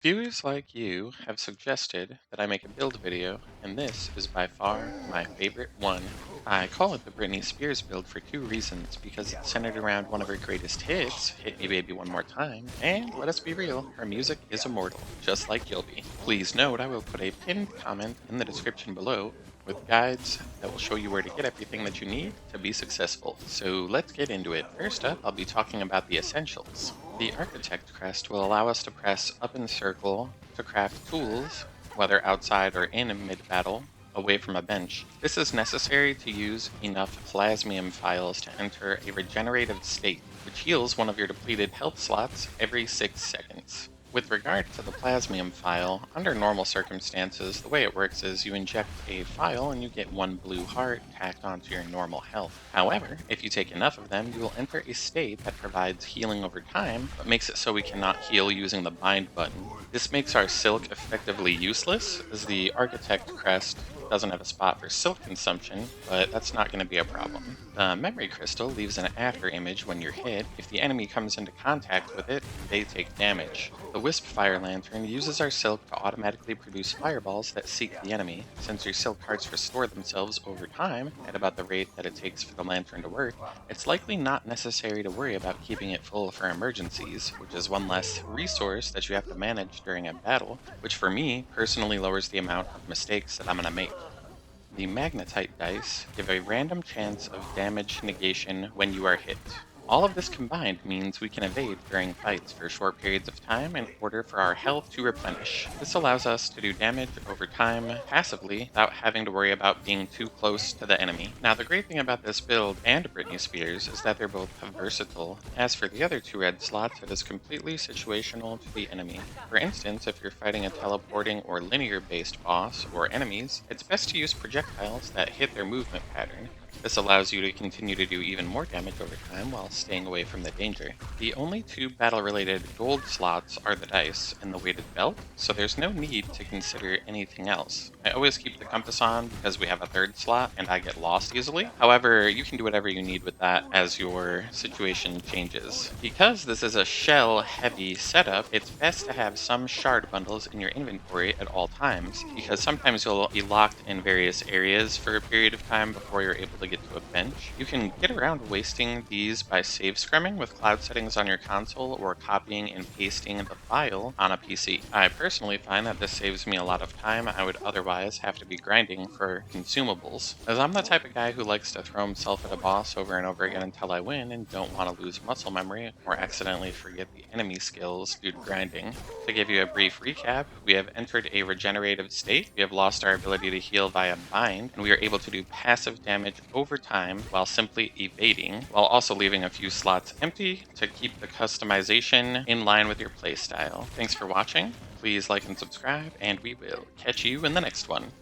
Viewers like you have suggested that I make a build video, and this is by far my favorite one. I call it the Britney Spears build for two reasons, because it's centered around one of her greatest hits, Hit Me Baby One More Time, and let us be real, her music is immortal, just like you'll be. Please note I will put a pinned comment in the description below with guides that will show you where to get everything that you need to be successful. So let's get into it. First up, I'll be talking about the essentials. The Architect crest will allow us to press up in circle to craft tools, whether outside or in mid-battle, away from a bench. This is necessary to use enough plasmium files to enter a regenerative state, which heals one of your depleted health slots every 6 seconds. With regard to the plasmium file, under normal circumstances, the way it works is you inject a file and you get one blue heart tacked onto your normal health. However, if you take enough of them, you will enter a state that provides healing over time, but makes it so we cannot heal using the bind button. This makes our silk effectively useless, as the Architect crest doesn't have a spot for silk consumption, but that's not going to be a problem. The memory crystal leaves an after image when you're hit. If the enemy comes into contact with it, they take damage. The Wisp Fire Lantern uses our silk to automatically produce fireballs that seek the enemy. Since your silk hearts restore themselves over time, at about the rate that it takes for the lantern to work, it's likely not necessary to worry about keeping it full for emergencies, which is one less resource that you have to manage during a battle, which for me personally lowers the amount of mistakes that I'm going to make. The Magnetite dice give a random chance of damage negation when you are hit. All of this combined means we can evade during fights for short periods of time in order for our health to replenish. This allows us to do damage over time passively without having to worry about being too close to the enemy. Now, the great thing about this build and Britney Spears is that they're both versatile. As for the other two red slots, it is completely situational to the enemy. For instance, if you're fighting a teleporting or linear based boss or enemies, it's best to use projectiles that hit their movement pattern. This allows you to continue to do even more damage over time while staying away from the danger. The only two battle-related gold slots are the dice and the weighted belt, so there's no need to consider anything else. I always keep the compass on because we have a third slot and I get lost easily. However, you can do whatever you need with that as your situation changes. Because this is a shell-heavy setup, it's best to have some shard bundles in your inventory at all times, because sometimes you'll be locked in various areas for a period of time before you're able to get to a bench. You can get around wasting these by save scrumming with cloud settings on your console or copying and pasting the file on a PC. I personally find that this saves me a lot of time I would otherwise have to be grinding for consumables, as I'm the type of guy who likes to throw himself at a boss over and over again until I win and don't want to lose muscle memory or accidentally forget the enemy skills due to grinding. To give you a brief recap, we have entered a regenerative state, we have lost our ability to heal via bind, and we are able to do passive damage over time while simply evading, while also leaving a few slots empty to keep the customization in line with your playstyle. Thanks for watching, please like and subscribe, and we will catch you in the next one.